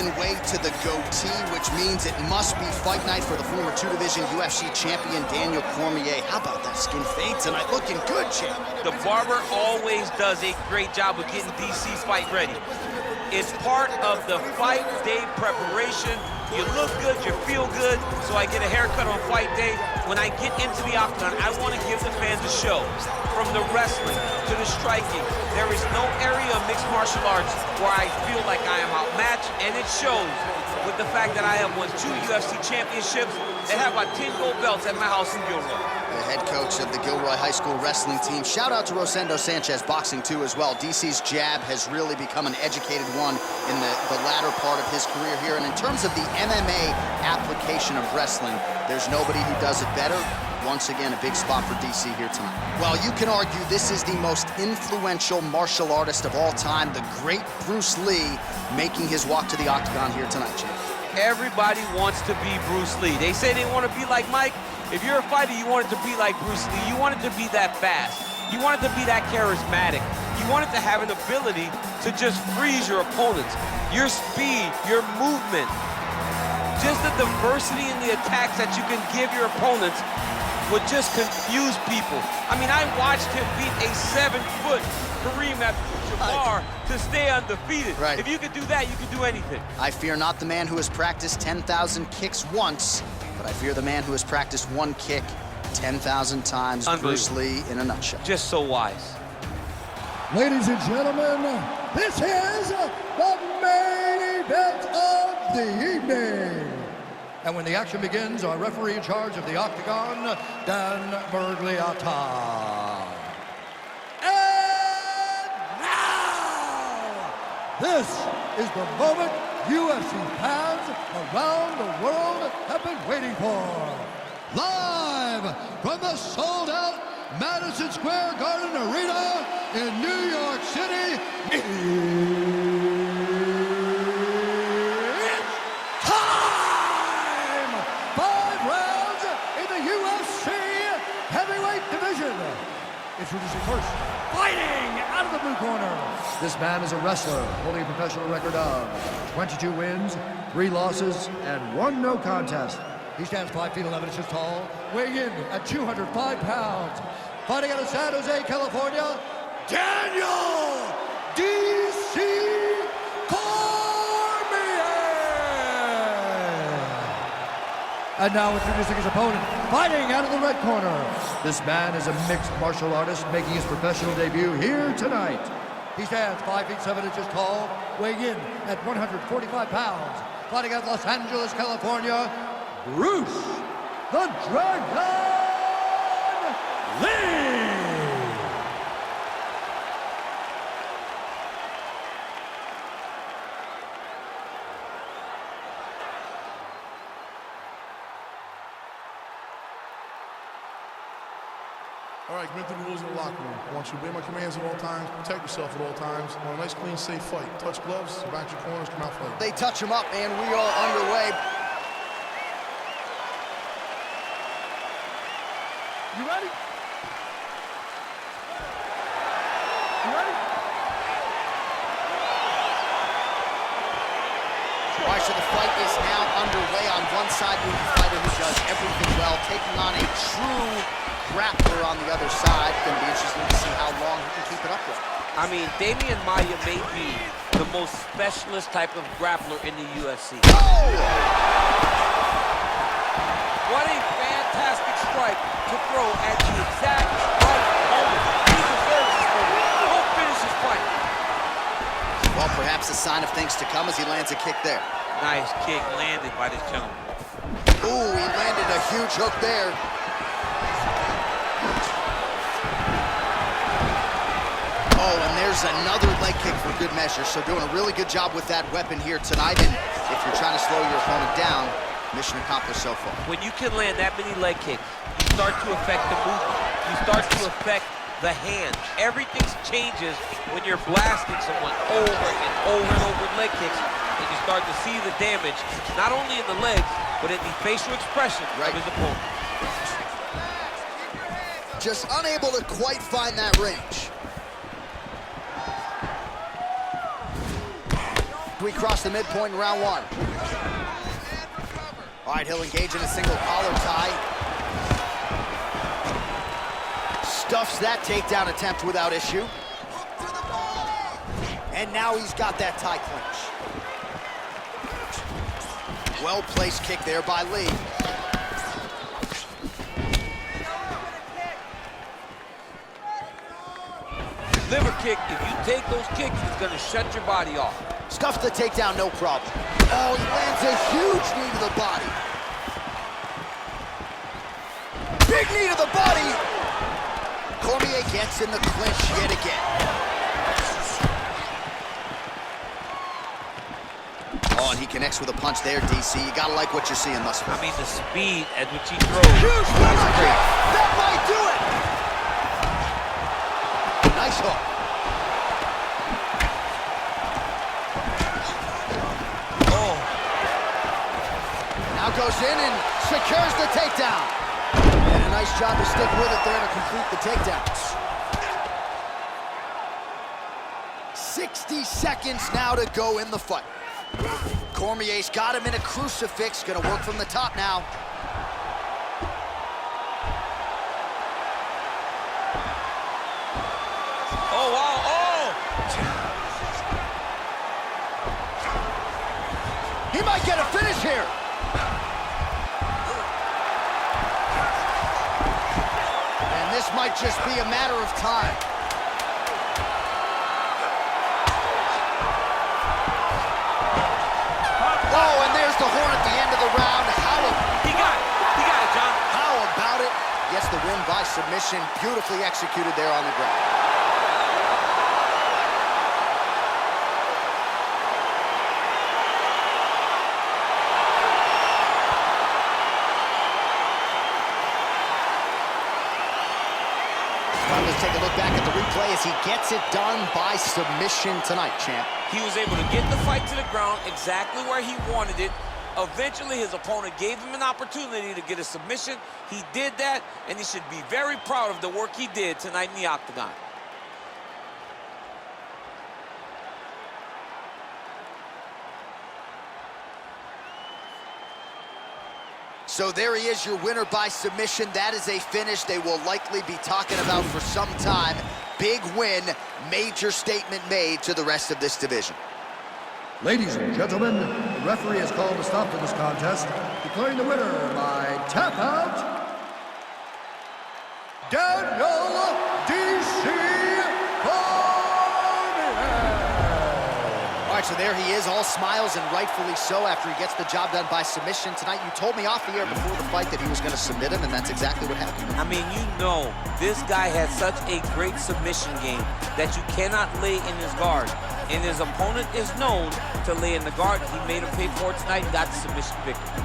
giving way to the goatee, which means it must be fight night for the former two-division UFC champion Daniel Cormier. How about that skin fade tonight? Looking good, champ. The barber always does a great job of getting DC fight ready. It's part of the fight day preparation. You look good, you feel good, so I get a haircut on fight day. When I get into the octagon, I want to give the fans a show. From the wrestling to the striking, there is no area of mixed martial arts where I feel like I am outmatched, and it shows with the fact that I have won 2 UFC championships and have about 10 gold belts at my house in Gilroy. The head coach of the Gilroy High School wrestling team. Shout out to Rosendo Sanchez boxing too as well. DC's jab has really become an educated one in the latter part of his career here. And in terms of the MMA application of wrestling, there's nobody who does it better. Once again, a big spot for DC here tonight. Well, you can argue this is the most influential martial artist of all time, the great Bruce Lee, making his walk to the octagon here tonight, champ. Everybody wants to be Bruce Lee. They say they want to be like Mike. If you're a fighter, you want it to be like Bruce Lee. You want it to be that fast. You want it to be that charismatic. You want it to have an ability to just freeze your opponents. Your speed, your movement, just the diversity in the attacks that you can give your opponents would just confuse people. I mean, I watched him beat a 7-foot Kareem Abdul-Jabbar to stay undefeated. Right. If you could do that, you could do anything. I fear not the man who has practiced 10,000 kicks once, but I fear the man who has practiced one kick 10,000 times. Bruce Lee in a nutshell. Just so wise. Ladies and gentlemen, this is the main event of the evening. And when the action begins, our referee in charge of the octagon, Dan Bergliata. And now, this is the moment UFC fans around the world have been waiting for. Live from the sold-out Madison Square Garden Arena in New York City, it's time! 5 rounds in the UFC heavyweight division. Introducing first, fighting out of the blue corner. This man is a wrestler holding a professional record of 22 wins, 3 losses, and 1 no contest. He stands 5 feet 11 inches tall, weighing in at 205 pounds. Fighting out of San Jose, California, Daniel D.C. Cormier! And now introducing his opponent, fighting out of the red corner. This man is a mixed martial artist making his professional debut here tonight. He stands 5 feet 7 inches tall, weighing in at 145 pounds. Fighting out of Los Angeles, California, Bruce the Dragon Lee! All right, commit to the rules in the locker room. I want you to obey my commands at all times, protect yourself at all times. I want a nice, clean, safe fight. Touch gloves, back your corners, come out fighting. They touch him up, and we are underway. You ready? You ready? All right, so the fight is now underway. On one side, we have a fighter who does everything well, taking on a true grappler on the other side. Going to be interesting to see how long he can keep it up with. I mean, Damian Maia may be the most specialist type of grappler in the UFC. Oh! What a fantastic strike to throw at the exact right moment. He deserves this moment. Don't finish his fight. Well, perhaps a sign of things to come as he lands a kick there. Nice kick landed by this gentleman. Ooh, he landed a huge hook there. Oh, and there's another leg kick for good measure. So doing a really good job with that weapon here tonight. And if you're trying to slow your opponent down, mission accomplished so far. When you can land that many leg kicks, you start to affect the movement. You start to affect the hand. Everything changes when you're blasting someone over and over and over with leg kicks, and you start to see the damage, not only in the legs, but in the facial expression of his opponent. Just unable to quite find that range. we cross the midpoint in round one. All right, he'll engage in a single collar tie. Stuffs that takedown attempt without issue. And now he's got that tie clinch. Well-placed kick there by Lee. Liver kick, if you take those kicks, it's gonna shut your body off. Stuffs the takedown, no problem. Oh, he lands a huge knee to the body. Big knee to the body. Cormier gets in the clinch yet again. Oh, and he connects with a punch there, DC. You gotta like what you're seeing thus far. I mean, the speed at which he throws. Huge liver kick. That might do it. Nice hook. Oh. Now goes in and secures the takedown. And a nice job to stick with it there to complete the takedowns. 60 seconds now to go in the fight. Cormier's got him in a crucifix. Gonna work from the top now. Oh, wow, oh! He might get a finish here. And this might just be a matter of time. Oh, and there's the horn at the end of the round. He got it, John. How about it? Gets the win by submission. Beautifully executed there on the ground. Let's take a look back at the replay as he gets it done by submission tonight, champ. He was able to get the fight to the ground exactly where he wanted it. Eventually, his opponent gave him an opportunity to get a submission. He did that, and he should be very proud of the work he did tonight in the octagon. So there he is, your winner by submission. That is a finish they will likely be talking about for some time. Big win, major statement made to the rest of this division. Ladies and gentlemen, the referee has called a stop to this contest, declaring the winner by tap out, Daniel D.C. All right, so there he is, all smiles and rightfully so after he gets the job done by submission tonight. You told me off the air before the fight that he was going to submit him, and that's exactly what happened. I mean, you know, this guy has such a great submission game that you cannot lay in his guard. And his opponent is known to lay in the guard. He made him pay for it tonight and got the submission victory.